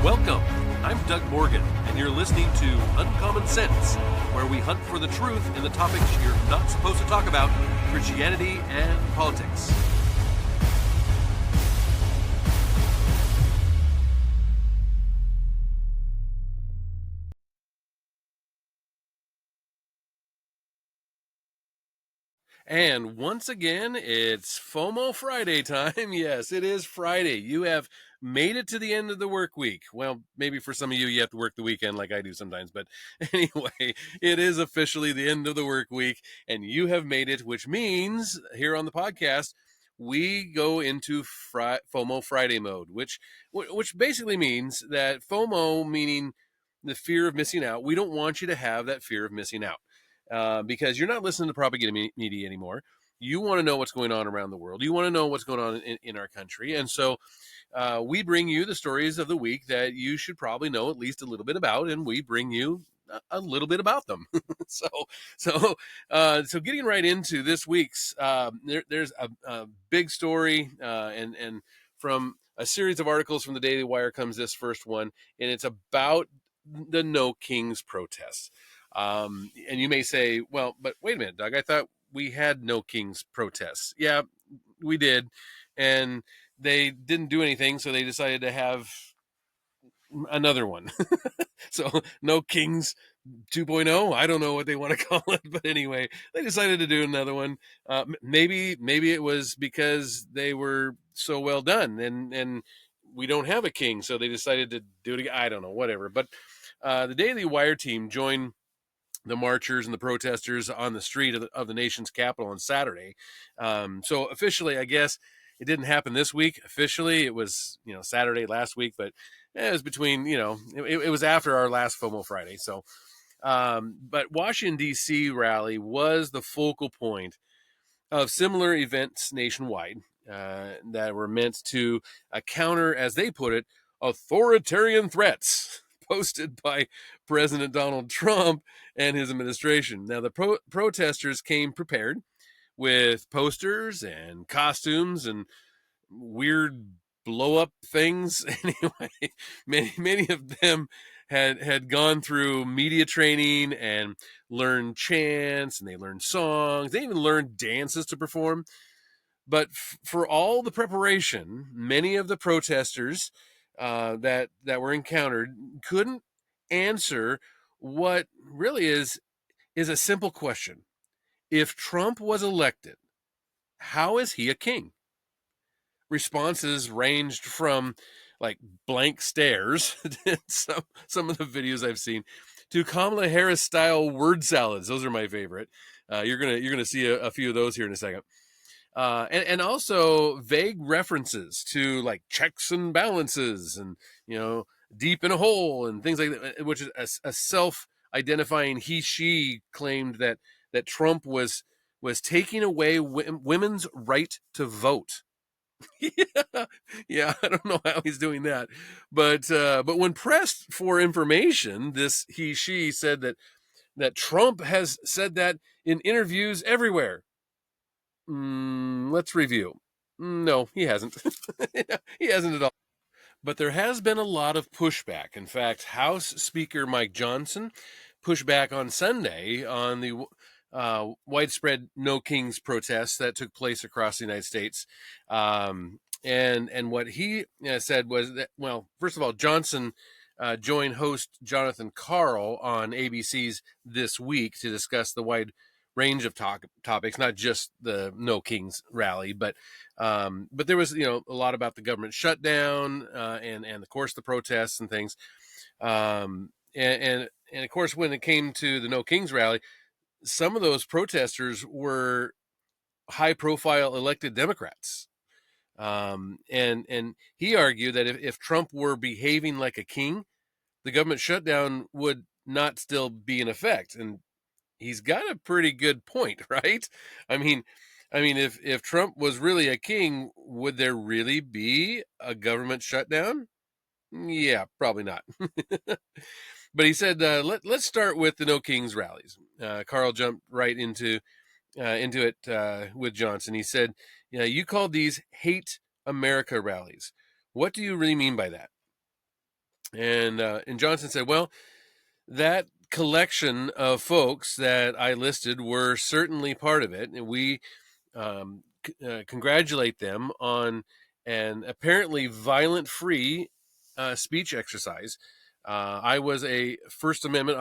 Welcome. I'm Doug Morgan, and you're listening to Uncommon Sense, where we hunt for the truth in the topics you're not supposed to talk about, Christianity and politics. And once again, it's FOMO Friday time. Yes, it is Friday. You have made it to the end of the work week. Well, maybe for some of you, you have to work the weekend like I do sometimes. But anyway, it is officially the end of the work week, and you have made it, which means here on the podcast, we go into FOMO Friday mode, which basically means that FOMO, meaning the fear of missing out, we don't want you to have that fear of missing out. Because you're not listening to propaganda media anymore. You want to know what's going on around the world. You want to know what's going on in our country. And so we bring you the stories of the week that you should probably know at least a little bit about, and we bring you a little bit about them. so getting right into this week's, there's a big story, and from a series of articles from the Daily Wire comes this first one, and it's about the No Kings protests. And you may say, well, but wait a minute, Doug, I thought we had No Kings protests. Yeah, we did. And they didn't do anything, so they decided to have another one. So No Kings 2.0, I don't know what they want to call it, but anyway, they decided to do another one. Maybe it was because they were so well done, and we don't have a king, so they decided to do it again. I don't know, whatever. But the Daily Wire team joined the marchers and the protesters on the street of the nation's capital on Saturday. So officially, I guess it didn't happen this week. Officially, it was Saturday last week, but it was between it was after our last FOMO Friday. So, but Washington D.C. rally was the focal point of similar events nationwide that were meant to counter, as they put it, authoritarian threats posted by President Donald Trump and his administration. Now, the protesters came prepared with posters and costumes and weird blow-up things. Anyway, many of them had gone through media training and learned chants, and they learned songs. They even learned dances to perform. But for all the preparation, many of the protesters that were encountered couldn't answer what really is a simple question. If Trump was elected, how is he a king? Responses ranged from like blank stares, some of the videos I've seen, to Kamala Harris style word salads. Those are my favorite. You're gonna see a few of those here in a second. And also vague references to like checks and balances and, deep in a hole and things like that, which is a self-identifying she claimed that Trump was taking away women's right to vote. Yeah, I don't know how he's doing that. But when pressed for information, she said that Trump has said that in interviews everywhere. Let's review. No, he hasn't. He hasn't at all. But there has been a lot of pushback. In fact, House Speaker Mike Johnson pushed back on Sunday on the widespread No Kings protests that took place across the United States. And what he said was that, well, first of all, Johnson joined host Jonathan Karl on ABC's This Week to discuss the wide range of topics, not just the No Kings rally, but there was a lot about the government shutdown and of course the protests and things, and of course when it came to the No Kings rally, some of those protesters were high profile elected Democrats, and he argued that if Trump were behaving like a king, the government shutdown would not still be in effect. And he's got a pretty good point, right? I mean, if Trump was really a king, would there really be a government shutdown? Yeah, probably not. But he said, let's start with the No Kings rallies. Karl jumped right into it with Johnson. He said, you called these Hate America rallies. What do you really mean by that? And Johnson said, well, that collection of folks that I listed were certainly part of it, and we congratulate them on an apparently violent-free speech exercise. I was a First Amendment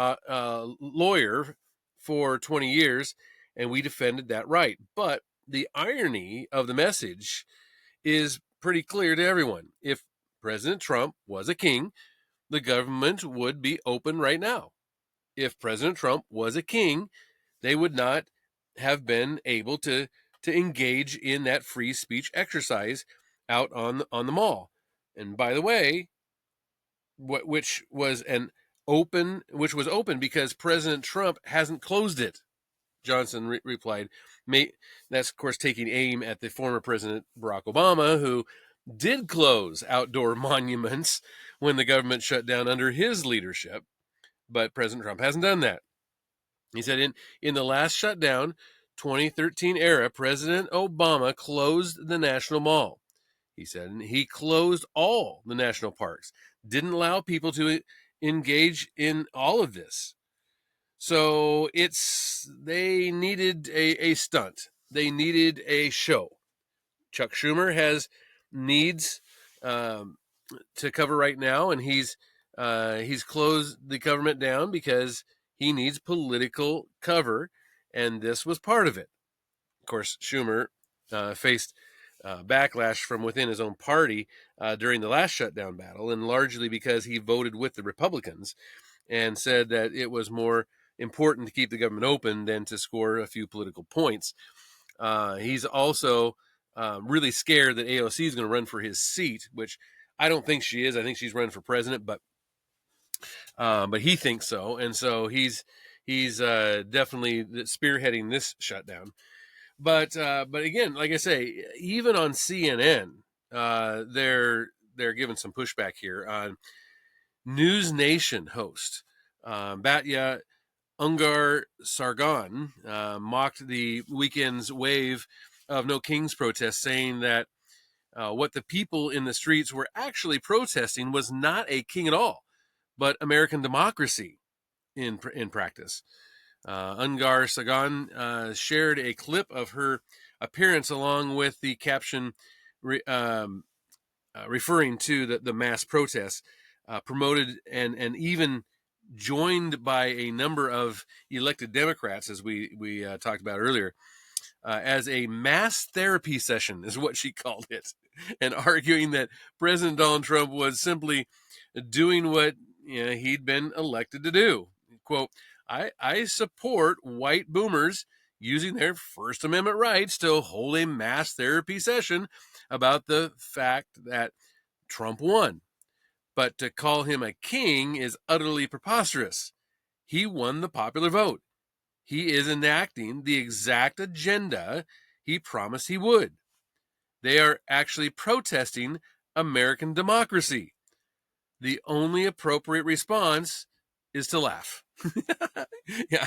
lawyer for 20 years, and we defended that right. But the irony of the message is pretty clear to everyone. If President Trump was a king, the government would be open right now. If President Trump was a king, they would not have been able to engage in that free speech exercise out on the mall. And by the way, which was open because President Trump hasn't closed it. Johnson replied, that's of course taking aim at the former President Barack Obama, who did close outdoor monuments when the government shut down under his leadership. But President Trump hasn't done that. He said in the last shutdown, 2013 era, President Obama closed the National Mall. He said, and he closed all the national parks, didn't allow people to engage in all of this. So they needed a stunt. They needed a show. Chuck Schumer has needs to cover right now, and he's closed the government down because he needs political cover, and this was part of it. Of course, Schumer faced backlash from within his own party during the last shutdown battle, and largely because he voted with the Republicans and said that it was more important to keep the government open than to score a few political points. He's also really scared that AOC is going to run for his seat, which I don't think she is. I think she's running for president, but he thinks so, and so he's definitely spearheading this shutdown. But again, like I say, even on CNN, they're giving some pushback here. On News Nation host Batya Ungar Sargon mocked the weekend's wave of No Kings protests, saying that what the people in the streets were actually protesting was not a king at all, but American democracy in practice. Ungar Sargon shared a clip of her appearance along with the caption referring to the mass protests, promoted and even joined by a number of elected Democrats, as we talked about earlier, as a mass therapy session, is what she called it, and arguing that President Donald Trump was simply doing what he'd been elected to do. Quote, I support white boomers using their First Amendment rights to hold a mass therapy session about the fact that Trump won. But to call him a king is utterly preposterous. He won the popular vote. He is enacting the exact agenda he promised he would. They are actually protesting American democracy. The only appropriate response is to laugh. Yeah,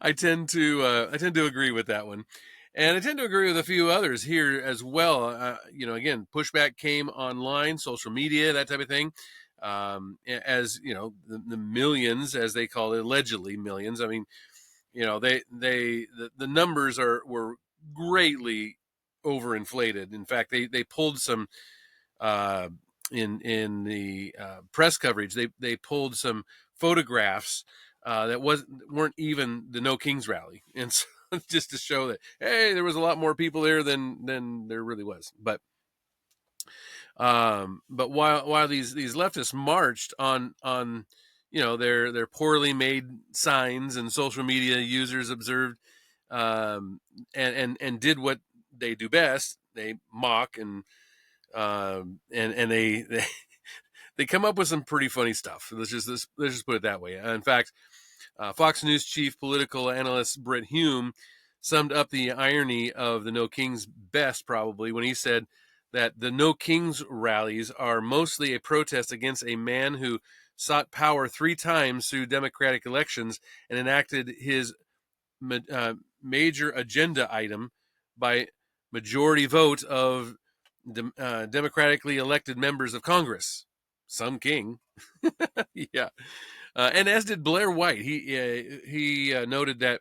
I tend to agree with that one, and I tend to agree with a few others here as well. Again, pushback came online, social media, that type of thing. As you know, the millions, as they call it, allegedly millions. I mean, the numbers were greatly overinflated. In fact, they pulled some in the press coverage. They pulled some photographs that weren't even the No Kings rally, and so just to show that, hey, there was a lot more people there than there really was. But while these leftists marched on their poorly made signs, and social media users observed and did what they do best, they mock and they they come up with some pretty funny stuff. Let's just put it that way. In fact, Fox News chief political analyst Brit Hume summed up the irony of the No Kings best, probably, when he said that the No Kings rallies are mostly a protest against a man who sought power 3 times through democratic elections and enacted his major agenda item by majority vote of democratically elected members of Congress. some king. Yeah. And as did Blair White. He noted that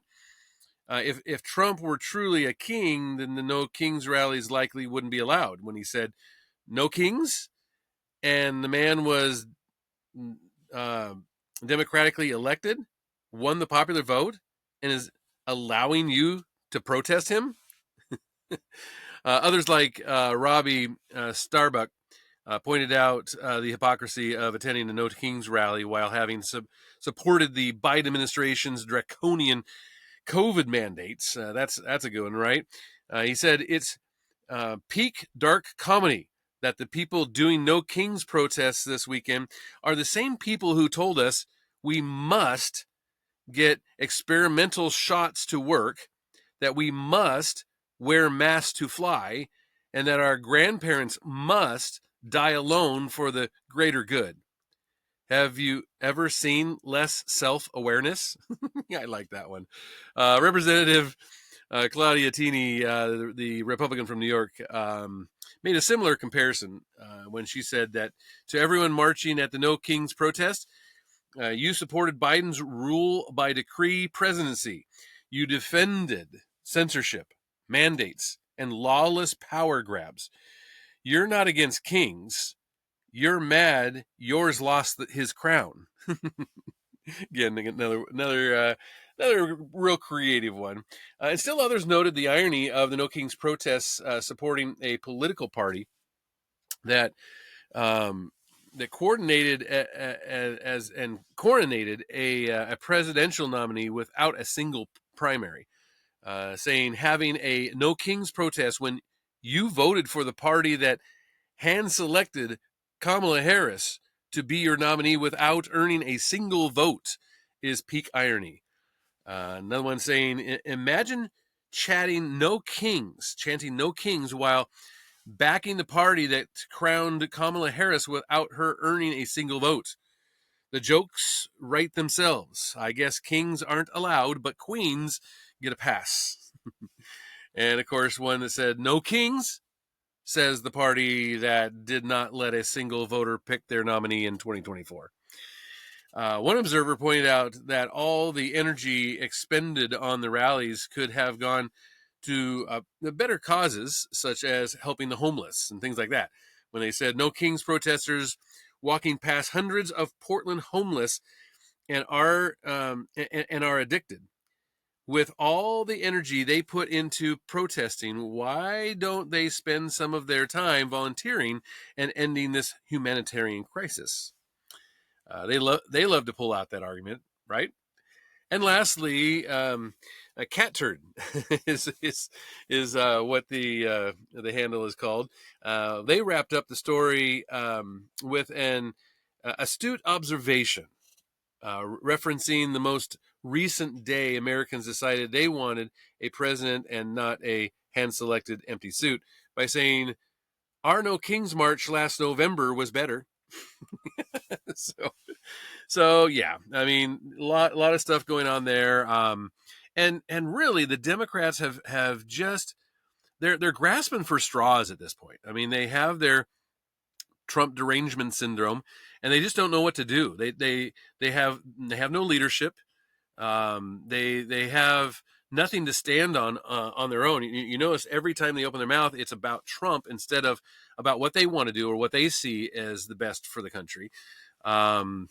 if Trump were truly a king, then the No Kings rallies likely wouldn't be allowed. When he said no kings, and the man was uh, democratically elected, won the popular vote, and is allowing you to protest him. Others like Robbie Starbuck pointed out the hypocrisy of attending the No Kings rally while having supported the Biden administration's draconian COVID mandates. That's a good one, right? He said it's peak dark comedy that the people doing No Kings protests this weekend are the same people who told us we must get experimental shots to work, that we must wear masks to fly, and that our grandparents must die alone for the greater good. Have you ever seen less self-awareness? Yeah, I like that one. Representative Claudia Tini, the Republican from New York, made a similar comparison when she said that to everyone marching at the No Kings protest, you supported Biden's rule by decree presidency. You defended censorship, mandates, and lawless power grabs. You're not against kings. You're mad yours lost his crown. Again, another real creative one. And still others noted the irony of the No Kings protests supporting a political party that that coordinated and coronated a presidential nominee without a single primary, saying having a No Kings protest when you voted for the party that hand selected Kamala Harris to be your nominee without earning a single vote is peak irony. Another one saying, imagine chanting No Kings while backing the party that crowned Kamala Harris without her earning a single vote. The jokes write themselves. I guess kings aren't allowed, but queens get a pass. And of course, one that said, no kings, says the party that did not let a single voter pick their nominee in 2024. One observer pointed out that all the energy expended on the rallies could have gone to better causes, such as helping the homeless and things like that. When they said No Kings protesters walking past hundreds of Portland homeless and are addicted. With all the energy they put into protesting, why don't they spend some of their time volunteering and ending this humanitarian crisis? They love to pull out that argument, right? And lastly, a cat turd is what the handle is called. They wrapped up the story with an astute observation, referencing the most recent day Americans decided they wanted a president and not a hand-selected empty suit, by saying, our No Kings March last November was better. So yeah, I mean, a lot of stuff going on there. And really the Democrats have just, they're grasping for straws at this point. I mean, they have their Trump derangement syndrome, and they just don't know what to do. They have no leadership. They have nothing to stand on their own. You notice every time they open their mouth, it's about Trump instead of about what they want to do or what they see as the best for the country. And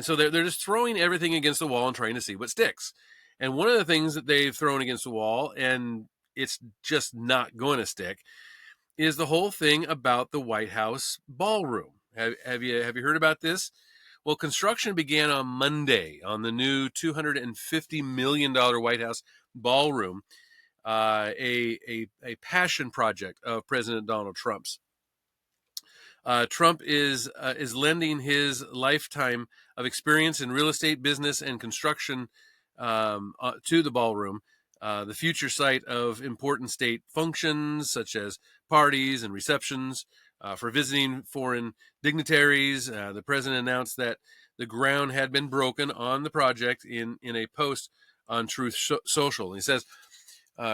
so they're just throwing everything against the wall and trying to see what sticks. And one of the things that they've thrown against the wall, and it's just not going to stick, is the whole thing about the White House ballroom. Have you heard about this? Well, construction began on Monday on the new $250 million White House ballroom, a passion project of President Donald Trump's. Trump is lending his lifetime of experience in real estate, business, and construction to the ballroom, the future site of important state functions such as parties and receptions for visiting foreign dignitaries. The president announced that the ground had been broken on the project in a post on Truth Social. And he says,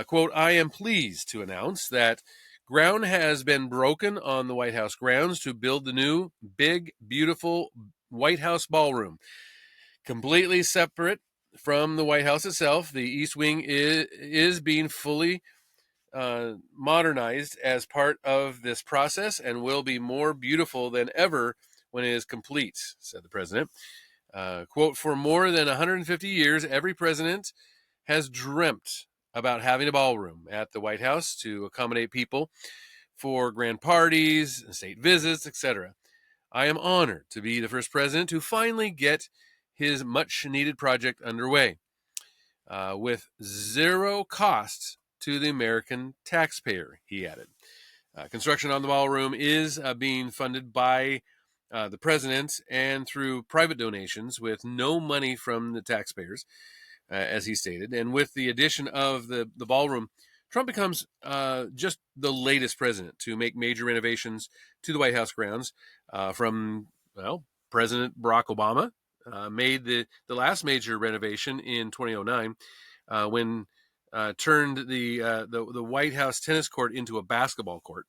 quote, I am pleased to announce that, Ground has been broken on the White House grounds to build the new, big, beautiful White House ballroom. Completely separate from the White House itself, the East Wing is being fully modernized as part of this process and will be more beautiful than ever when it is complete, said the president. Quote, for more than 150 years, every president has dreamt about having a ballroom at the White House to accommodate people for grand parties, state visits, etc. I am honored to be the first president to finally get his much-needed project underway with zero cost to the American taxpayer, he added. Construction on the ballroom is being funded by the president and through private donations with no money from the taxpayers, as he stated. And with the addition of the ballroom, Trump becomes just the latest president to make major renovations to the White House grounds from, well, President Barack Obama made the last major renovation in 2009 when turned the White House tennis court into a basketball court.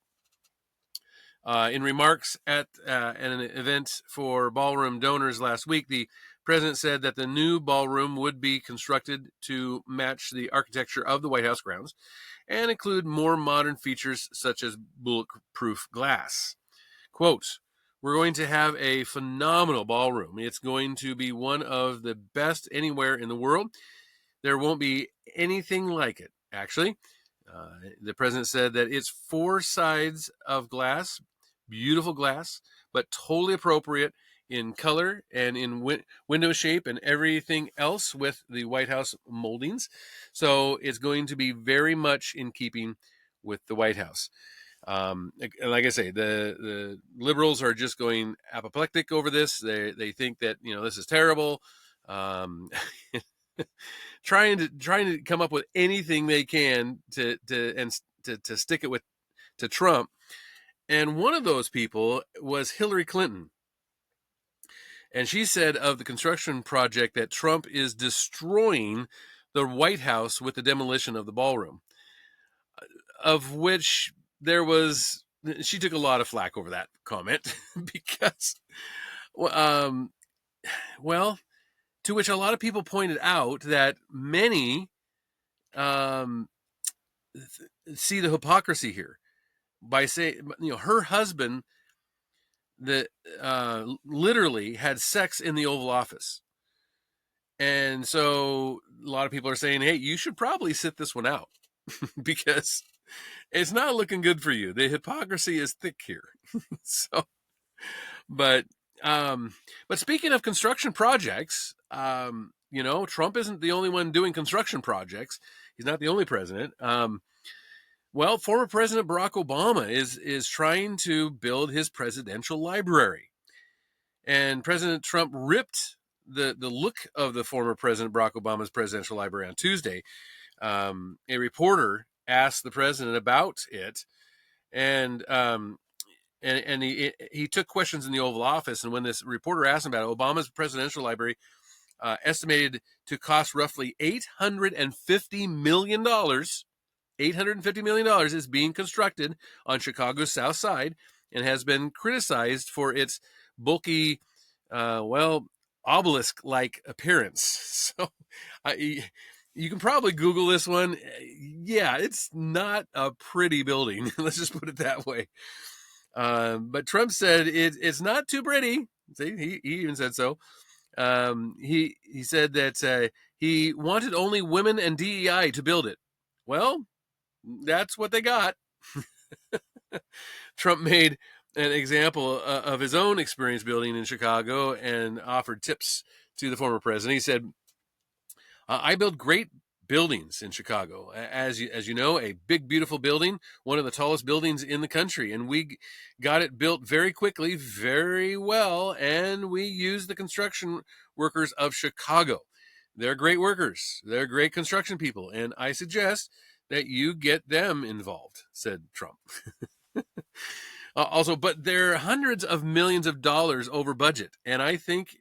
In remarks at an event for ballroom donors last week, the president said that the new ballroom would be constructed to match the architecture of the White House grounds and include more modern features such as bulletproof glass. Quote, we're going to have a phenomenal ballroom. It's going to be one of the best anywhere in the world. There won't be anything like it, actually. The president said that it's 4 sides of glass, beautiful glass, but totally appropriate in color and in window shape and everything else with the White House moldings. So it's going to be very much in keeping with the White House. Like I say, the liberals are just going apoplectic over this. They think that this is terrible. Trying to come up with anything they can to stick it to Trump. And one of those people was Hillary Clinton. And she said of the construction project that Trump is destroying the White House with the demolition of the ballroom, of which she took a lot of flack over that comment because, to which a lot of people pointed out that many see the hypocrisy here by saying, her husband literally had sex in the Oval Office. And so a lot of people are saying, hey, you should probably sit this one out because it's not looking good for you. The hypocrisy is thick here. But speaking of construction projects, Trump isn't the only one doing construction projects. He's not the only president. Former President Barack Obama is trying to build his presidential library. And President Trump ripped the look of the former President Barack Obama's presidential library on Tuesday. A reporter asked the president about it, and he took questions in the Oval Office. And when this reporter asked him about it, Obama's presidential library, estimated to cost roughly $850 million. $850 million is being constructed on Chicago's South Side and has been criticized for its bulky, obelisk-like appearance. So you can probably Google this one. Yeah, it's not a pretty building. Let's just put it that way. But Trump said it's not too pretty. See, he even said so. He said that he wanted only women and DEI to build it. Well, that's what they got. Trump made an example of his own experience building in Chicago and offered tips to the former president. He said, I build great buildings in Chicago. As you know, a big, beautiful building, one of the tallest buildings in the country. And we got it built very quickly, very well. And we used the construction workers of Chicago. They're great workers. They're great construction people. And I suggest that you get them involved, said Trump. Also, but they're hundreds of millions of dollars over budget. And I think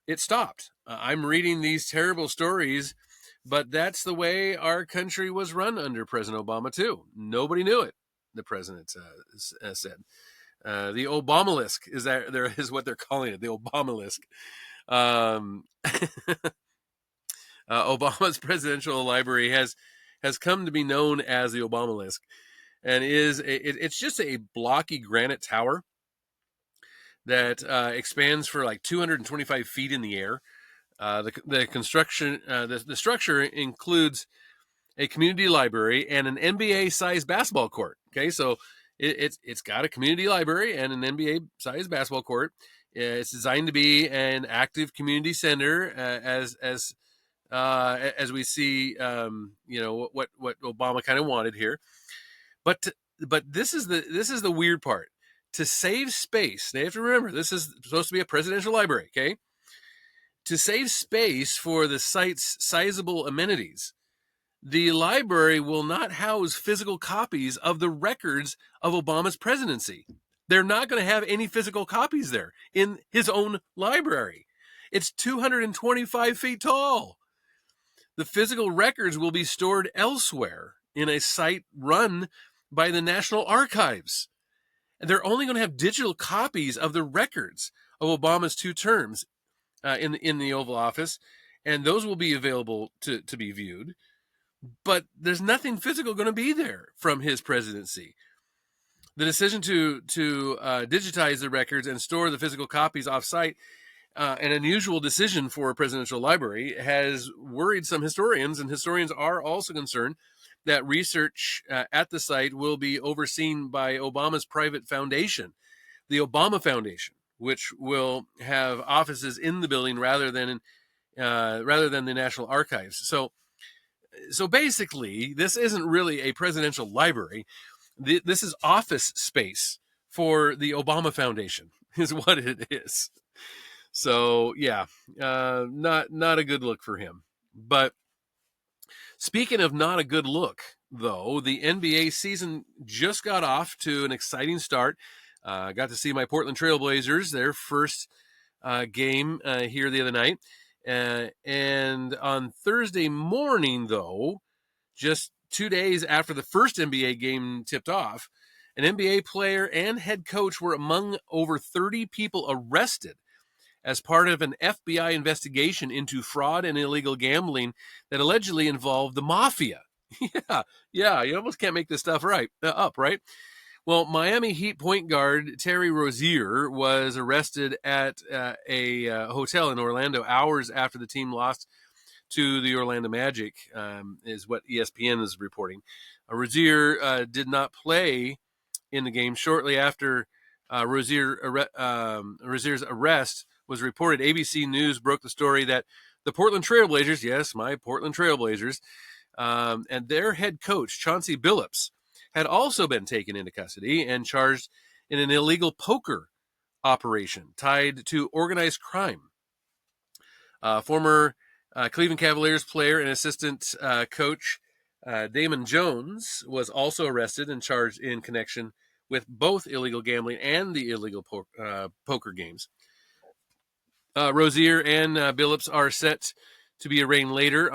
it stopped. I'm reading these terrible stories, but that's the way our country was run under President Obama, too. Nobody knew it. the president said. The Obamalisk is what they're calling it. The Obamalisk. Um, Obama's presidential library has come to be known as the Obamalisk, and it's just a blocky granite tower that expands for like 225 feet in the air. The construction, the structure includes a community library and an NBA-sized basketball court. Okay, so it's got a community library and an NBA-sized basketball court. It's designed to be an active community center, as we see, what Obama kind of wanted here. But this is the weird part. To save space, they have to remember this is supposed to be a presidential library. Okay, to save space for the site's sizable amenities, the library will not house physical copies of the records of Obama's presidency. They're not going to have any physical copies there in his own library. It's 225 feet tall. The physical records will be stored elsewhere in a site run by the National Archives. And they're only going to have digital copies of the records of Obama's 2 terms in the Oval Office, and those will be available to be viewed. But there's nothing physical going to be there from his presidency. The decision to digitize the records and store the physical copies off-site, an unusual decision for a presidential library, has worried some historians, and historians are also concerned that research at the site will be overseen by Obama's private foundation, the Obama Foundation, which will have offices in the building rather than the National Archives. So basically, this isn't really a presidential library. This is office space for the Obama Foundation, is what it is. So yeah, not a good look for him. But speaking of not a good look, though, the NBA season just got off to an exciting start. Got to see my Portland Trailblazers, their first game here the other night. And on Thursday morning, though, just 2 days after the first NBA game tipped off, an NBA player and head coach were among over 30 people arrested as part of an FBI investigation into fraud and illegal gambling that allegedly involved the mafia. Yeah, you almost can't make this stuff up, right? Well, Miami Heat point guard Terry Rozier was arrested at a hotel in Orlando hours after the team lost to the Orlando Magic, is what ESPN is reporting. Rozier did not play in the game. Shortly after Rozier's arrest was reported, ABC News broke the story that the Portland Trailblazers, yes, my Portland Trailblazers, and their head coach, Chauncey Billups, had also been taken into custody and charged in an illegal poker operation tied to organized crime. Former Cleveland Cavaliers player and assistant coach Damon Jones was also arrested and charged in connection with both illegal gambling and the illegal poker games. Rozier and Billups are set to be arraigned later,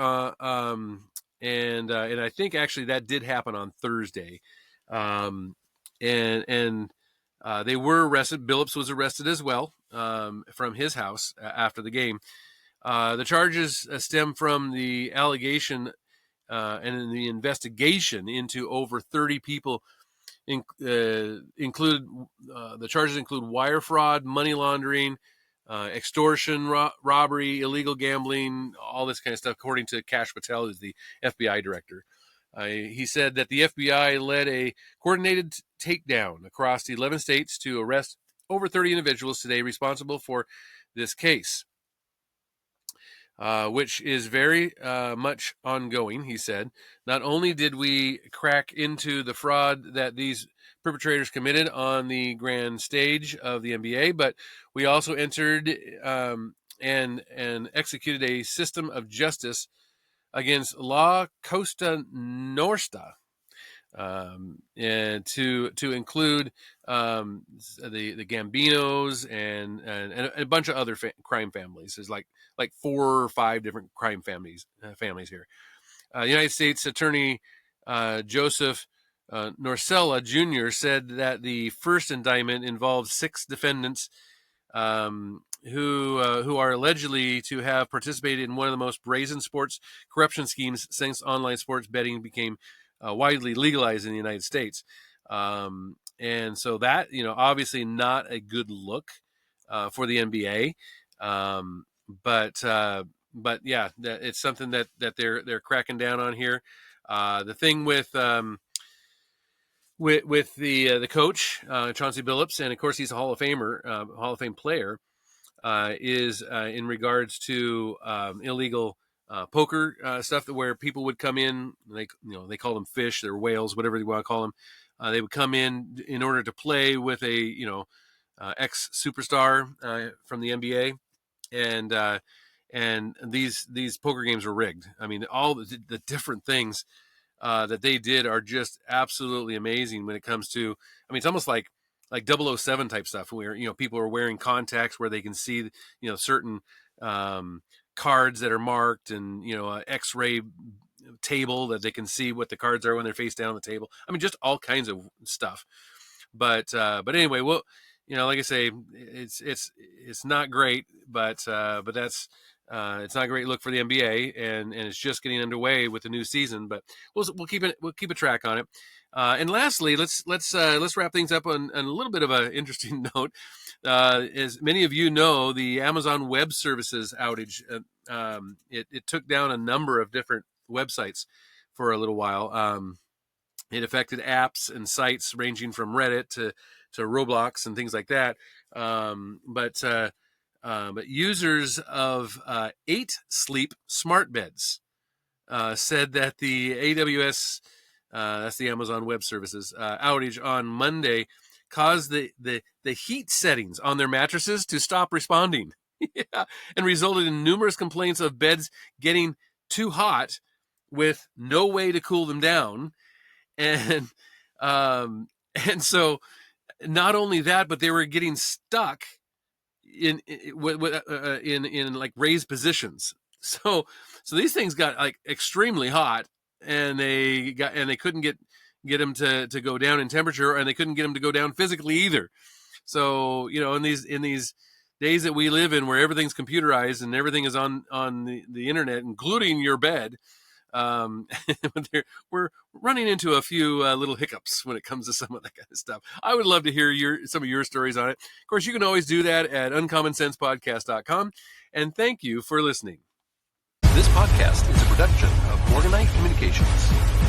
and I think actually that did happen on Thursday, and they were arrested. Billups was arrested as well from his house after the game. The charges stem from the allegation and the investigation into over 30 people. The charges include wire fraud, money laundering, extortion, robbery, illegal gambling, all this kind of stuff, according to Kash Patel, who's the FBI director. He said that the FBI led a coordinated takedown across the 11 states to arrest over 30 individuals today responsible for this case, which is very much ongoing, he said. Not only did we crack into the fraud that these perpetrators committed on the grand stage of the NBA, but we also entered and executed a system of justice against La Costa Nostra, and to include the Gambinos and a bunch of other crime families. There's like 4 or 5 different crime families here. United States Attorney Joseph Norcella Jr. said that the first indictment involved 6 defendants who are allegedly to have participated in one of the most brazen sports corruption schemes since online sports betting became widely legalized in the United States. And so that, obviously not a good look for the NBA. But yeah, it's something that they're cracking down on here. The thing with the coach, Chauncey Billups, and of course he's a Hall of Famer, Hall of Fame player, is in regards to illegal poker stuff, where people would come in. They call them fish, they're whales, whatever you want to call them. They would come in order to play with a ex superstar from the NBA, and these poker games were rigged. I mean, all the different things that they did are just absolutely amazing when it comes to, it's almost like 007 type stuff, where, people are wearing contacts where they can see, certain cards that are marked, and, a X-ray table that they can see what the cards are when they're face down on the table. Just all kinds of stuff. But anyway, well, like I say, it's not great, but that's, it's not a great look for the NBA, and it's just getting underway with the new season. But we'll keep a track on it. And lastly, let's wrap things up on a little bit of an interesting note. As many of you know, the Amazon Web Services outage, it took down a number of different websites for a little while. It affected apps and sites ranging from Reddit to Roblox and things like that. But users of 8 Sleep smart beds said that the AWS, that's the Amazon Web Services, outage on Monday caused the heat settings on their mattresses to stop responding. Yeah, and resulted in numerous complaints of beds getting too hot with no way to cool them down. And so not only that, but they were getting stuck in like raised positions. So these things got like extremely hot, and they couldn't get them to go down in temperature, and they couldn't get them to go down physically either. So, in these days that we live in, where everything's computerized and everything is on the internet, including your bed, we're running into a few little hiccups when it comes to some of that kind of stuff. I would love to hear some of your stories on it. Of course, you can always do that at uncommonsensepodcast.com. And thank you for listening. This podcast is a production of Morganite Communications.